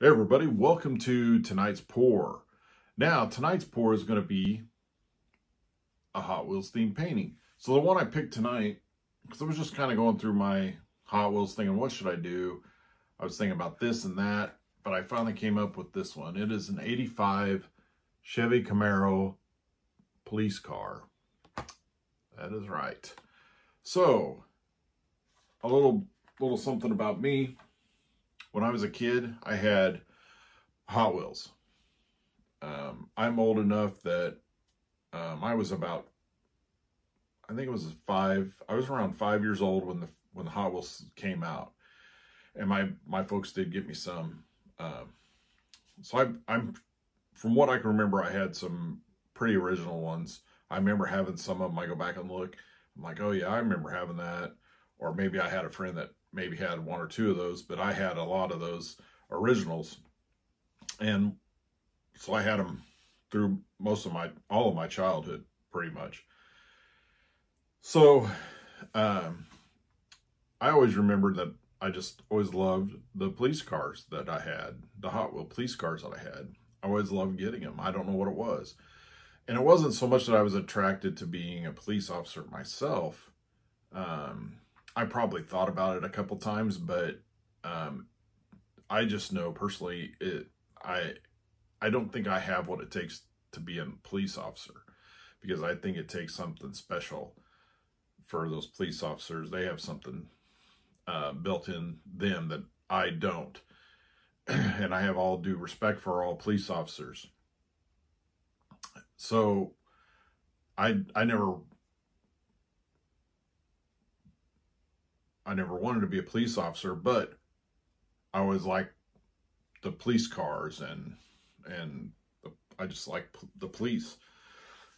Hey everybody, welcome to tonight's pour. Now, tonight's pour is going to be a Hot Wheels themed painting. So the one I picked tonight, because I was just kind of going through my Hot Wheels thinking, what should I do? I was thinking about this and that, but I finally came up with this one. It is an 85 Chevy Camaro police car. That is right. So, a little something about me. When I was a kid, I had Hot Wheels. I'm old enough that I was about, I think it was I was around 5 years old when the Hot Wheels came out. And my folks did get me some. So I'm, from what I can remember, I had some pretty original ones. I remember having some of them. I go back and look. I'm like, oh yeah, I remember having that. Or maybe I had a friend that maybe had one or two of those, but I had a lot of those originals. And so I had them through all of my childhood, pretty much. So I always remembered that I just always loved the police cars that I had, the Hot Wheel police cars that I had. I always loved getting them. I don't know what it was. And it wasn't so much that I was attracted to being a police officer myself. I probably thought about it a couple times, but I just know personally, I don't think I have what it takes to be a police officer, because I think it takes something special for those police officers. They have something built in them that I don't. And I have all due respect for all police officers. So I never wanted to be a police officer, but I always liked the police cars and I just like the police.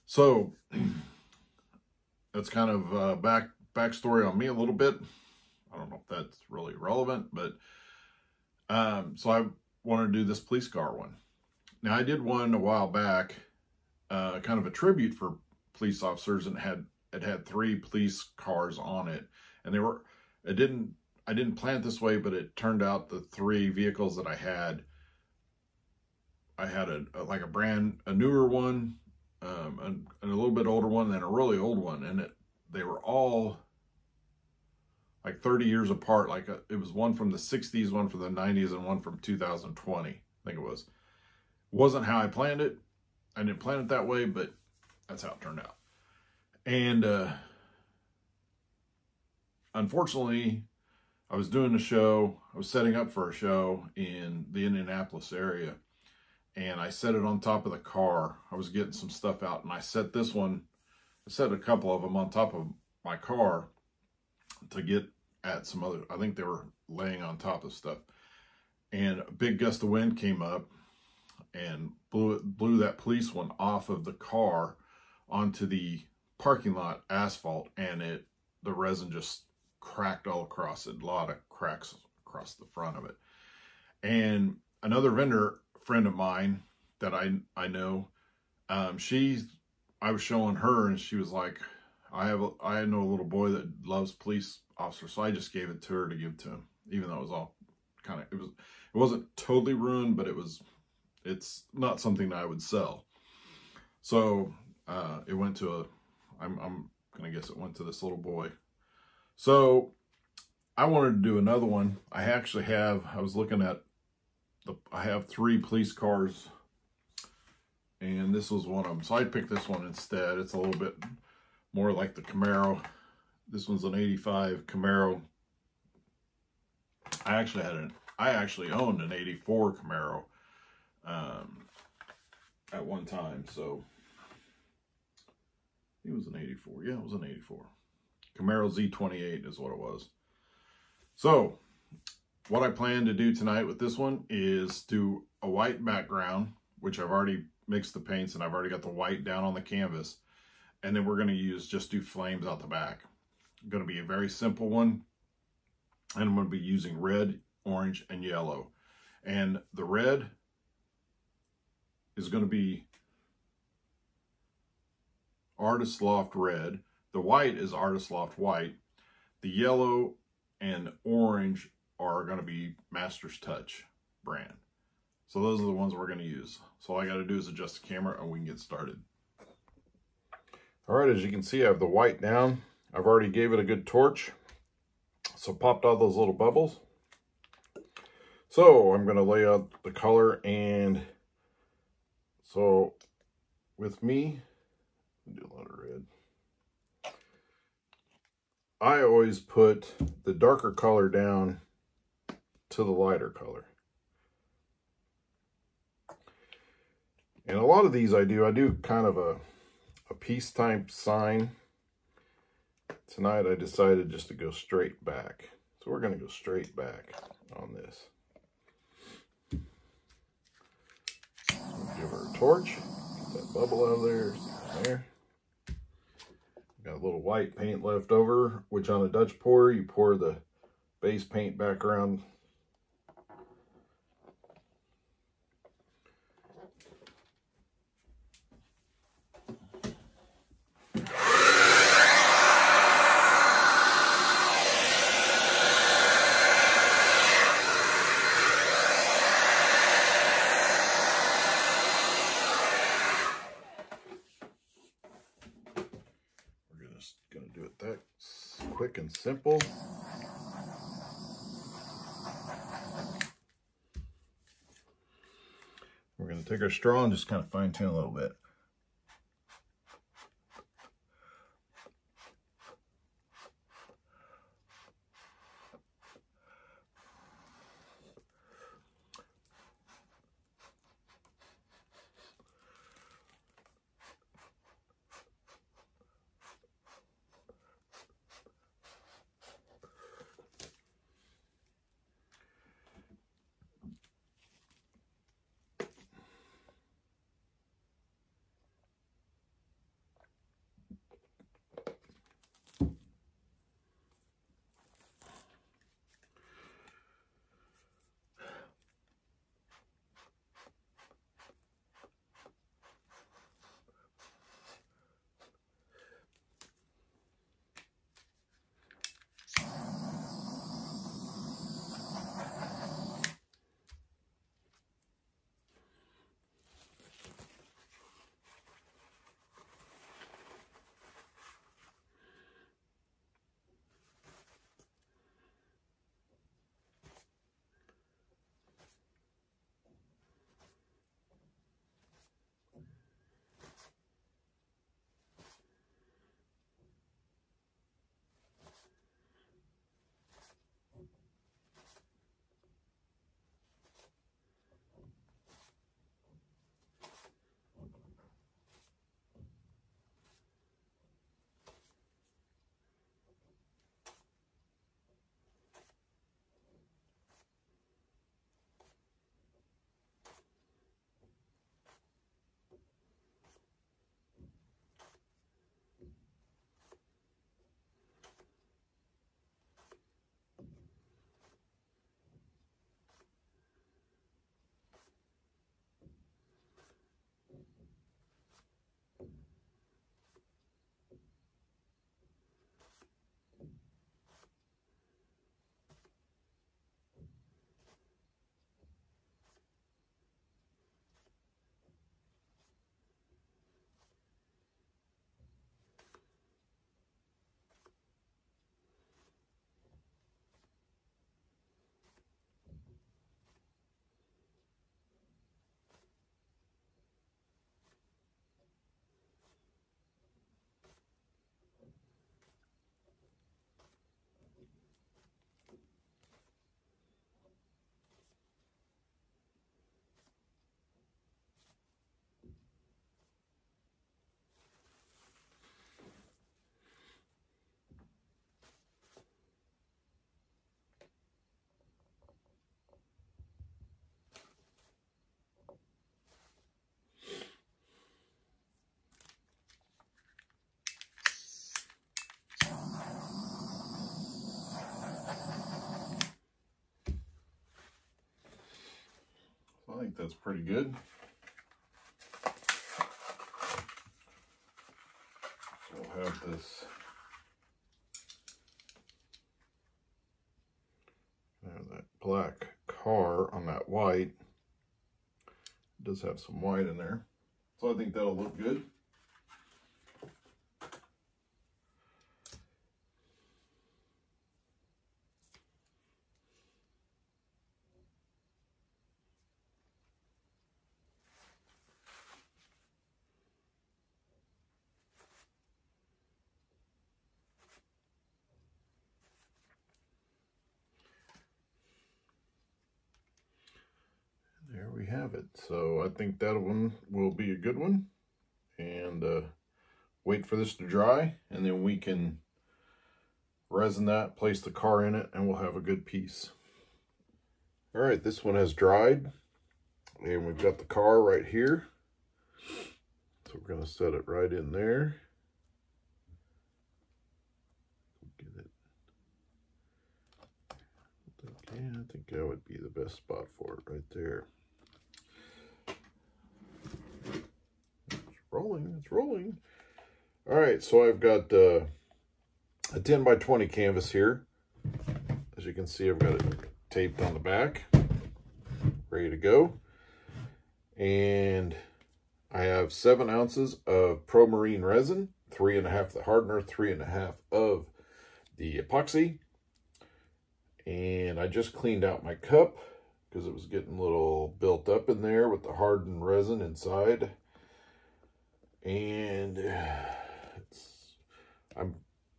So that's kind of backstory on me a little bit. I don't know if that's really relevant, but so I wanted to do this police car one. Now I did one a while back, kind of a tribute for police officers, and it had 3 police cars on it, and I didn't plan it this way, but it turned out the 3 vehicles that I had a newer one, and a little bit older one, and a really old one, and they were all like 30 years apart. Like it was one from the 60s, one from the 90s, and one from 2020, I think it was. It wasn't how I planned it. I didn't plan it that way, but that's how it turned out. And unfortunately, I was doing a show. I was setting up for a show in the Indianapolis area, and I set it on top of the car. I was getting some stuff out, and I set a couple of them on top of my car to get at some other, I think they were laying on top of stuff. And a big gust of wind came up and blew that police one off of the car onto the parking lot asphalt, and the resin just cracked all across it. A lot of cracks across the front of it. And another vendor friend of mine that I know, I was showing her, and she was like, I know a little boy that loves police officers, so I just gave it to her to give to him, even though it was all kind of, it wasn't totally ruined, but it's not something that I would sell. So it went to I'm gonna guess it went to this little boy. So I wanted to do another one. I was looking at I have 3 police cars, and this was one of them. So I picked this one instead. It's a little bit more like the Camaro. This one's an 85 Camaro. I actually owned an 84 Camaro at one time. So it was an 84. Yeah, it was an 84. Camaro Z28 is what it was. So what I plan to do tonight with this one is do a white background, which I've already mixed the paints, and I've already got the white down on the canvas. And then we're going to just do flames out the back. Going to be a very simple one. And I'm going to be using red, orange, and yellow. And the red is going to be Artist Loft red. The white is Artist Loft white. The yellow and orange are going to be Master's Touch brand. So those are the ones we're going to use. So all I got to do is adjust the camera and we can get started. All right, as you can see, I have the white down. I've already gave it a good torch. So popped all those little bubbles. So I'm going to lay out the color, and so with me, do a lot of red. I always put the darker color down to the lighter color. And a lot of these I do kind of a peace type sign. Tonight I decided just to go straight back. So we're going to go straight back on this. So give her a torch. Get that bubble out of there. There. Got a little white paint left over, which on a Dutch pour, you pour the base paint back around. Gonna do it that quick and simple. We're gonna take our straw and just kind of fine tune a little bit. I think that's pretty good. So we'll have this. That black car on that white. does have some white in there. So I think that'll look good. There we have it. So I think that one will be a good one. And wait for this to dry, and then we can resin that, place the car in it, and we'll have a good piece. All right, this one has dried, and we've got the car right here. So we're going to set it right in there. Get it. I think that would be the best spot for it right there. It's rolling. All right, so I've got a 10 by 20 canvas here. As you can see, I've got it taped on the back, ready to go. And I have 7 ounces of Pro Marine resin, 3.5 the hardener, 3.5 of the epoxy. And I just cleaned out my cup because it was getting a little built up in there with the hardened resin inside. And I've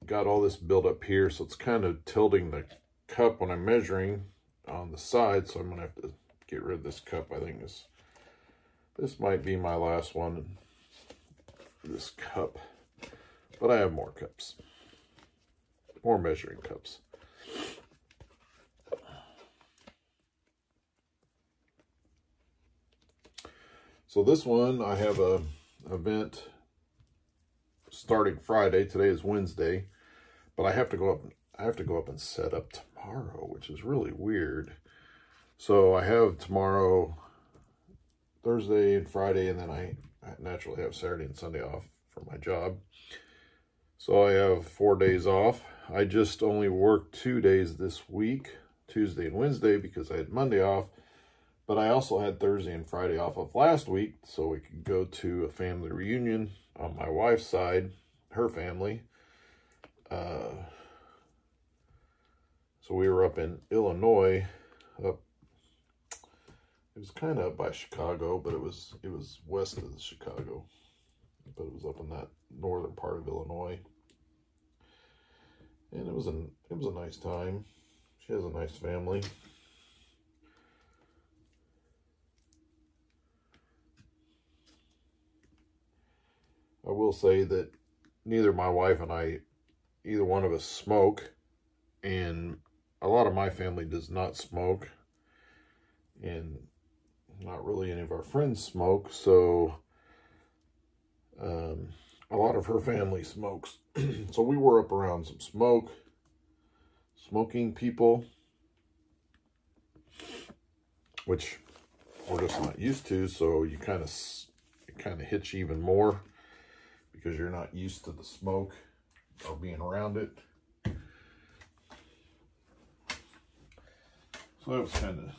got all this built up here, so it's kind of tilting the cup when I'm measuring on the side, so I'm going to have to get rid of this cup. I think this might be my last one, this cup. But I have more cups, more measuring cups. So this one, I have a event starting Friday. Today is Wednesday, but I have to go up and set up tomorrow, which is really weird. So I have tomorrow, Thursday and Friday, and then I naturally have Saturday and Sunday off for my job. So I have 4 days off. I just only worked 2 days this week, Tuesday and Wednesday, because I had Monday off. But I also had Thursday and Friday off of last week, so we could go to a family reunion on my wife's side, her family. So we were up in Illinois. It was kind of up by Chicago, but it was west of Chicago. But it was up in that northern part of Illinois. And it was a nice time. She has a nice family. I will say that neither my wife and I, either one of us smoke, and a lot of my family does not smoke, and not really any of our friends smoke, so a lot of her family smokes. So we were up around some smoking people, which we're just not used to, so it kind of hits you even more, because you're not used to the smoke or being around it. So that was kind of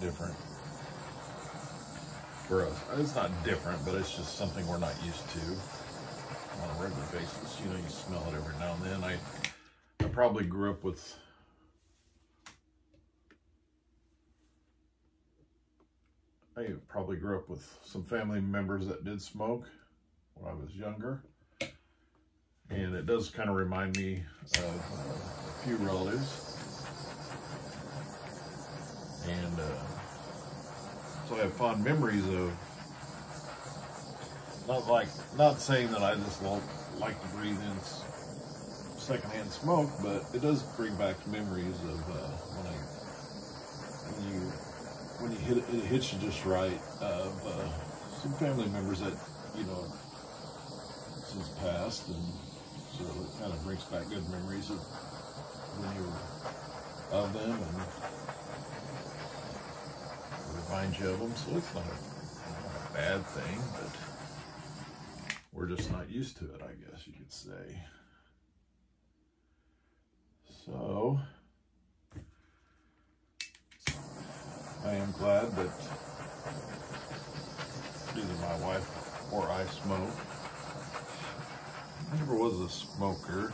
different for us. It's not different, but it's just something we're not used to on a regular basis. You know, you smell it every now and then. I probably grew up with some family members that did smoke when I was younger. And it does kind of remind me of a few relatives. And so I have fond memories of, not saying that I just like to breathe in secondhand smoke, but it does bring back memories of when you hit it, it hits you just right, of some family members that, you know, since passed, and so it kind of brings back good memories of when you were of them, and reminds you of them. So it's not a bad thing, but we're just not used to it, I guess you could say. So I am glad that either my wife or I smoke. I never was a smoker.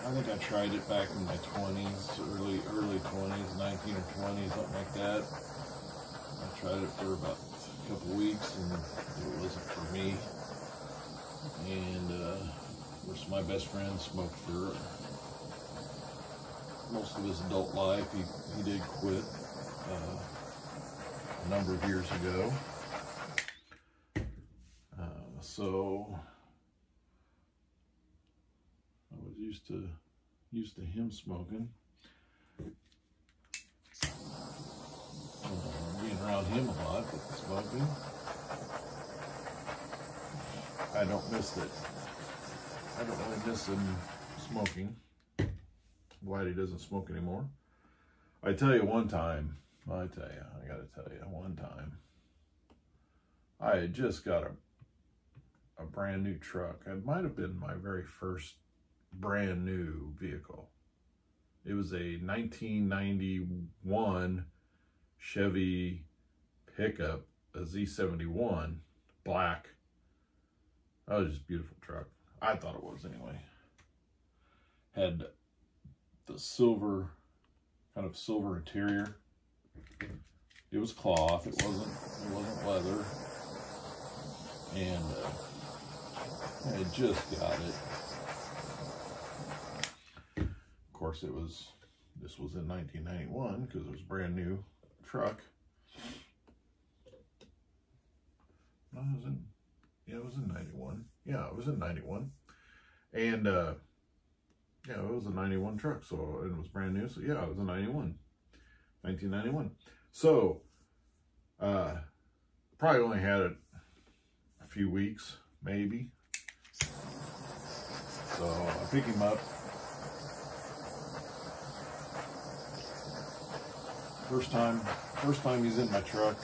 I think I tried it back in my 20s, early 20s, 19 or 20, something like that. I tried it for about a couple weeks and it wasn't for me. And of course my best friend smoked for most of his adult life. He did quit a number of years ago. So I was used to him smoking. Being around him a lot, but smoking, I don't miss it. I don't really miss him smoking. I'm glad he doesn't smoke anymore. I tell you one time, I gotta tell you, one time, I had just got a brand new truck. It might have been my very first brand new vehicle. It was a 1991 Chevy pickup, a Z71, black. That was just a beautiful truck. I thought it was anyway. Had the silver, kind of silver interior. It was cloth. It wasn't leather. And I had just got it. Of course, this was in 1991 because it was a brand new truck. No, it was in 91. Yeah, it was in 91. And yeah, it was a 91 truck, so it was brand new. So yeah, it was a 1991. So probably only had it a few weeks, maybe. So I pick him up. First time he's in my truck.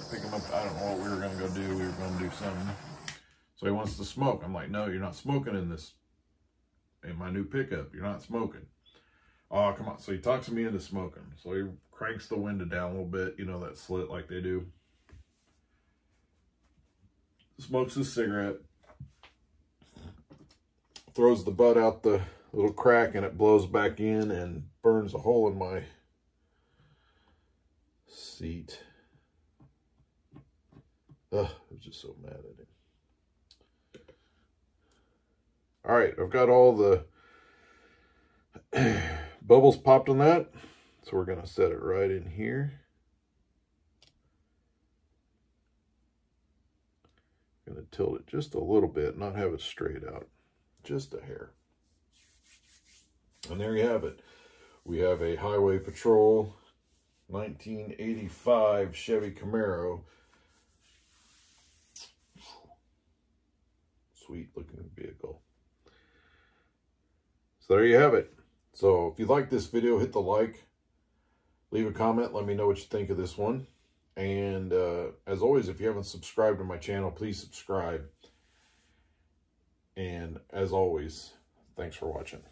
Pick him up. I don't know what we were gonna go do. We were gonna do something. So he wants to smoke. I'm like, no, you're not smoking in my new pickup. You're not smoking. Oh, come on. So he talks me into smoking. So he cranks the window down a little bit, you know, that slit like they do. Smokes his cigarette. Throws the butt out the little crack and it blows back in and burns a hole in my seat. Ugh, I was just so mad at him. All right, I've got all the bubbles popped on that. So we're gonna set it right in here. Gonna tilt it just a little bit, not have it straight out, just a hair. And there you have it. We have a Highway Patrol 1985 Chevy Camaro. Sweet looking vehicle. So there you have it. So if you like this video, hit the like, leave a comment, let me know what you think of this one. And as always, if you haven't subscribed to my channel, please subscribe. And as always, thanks for watching.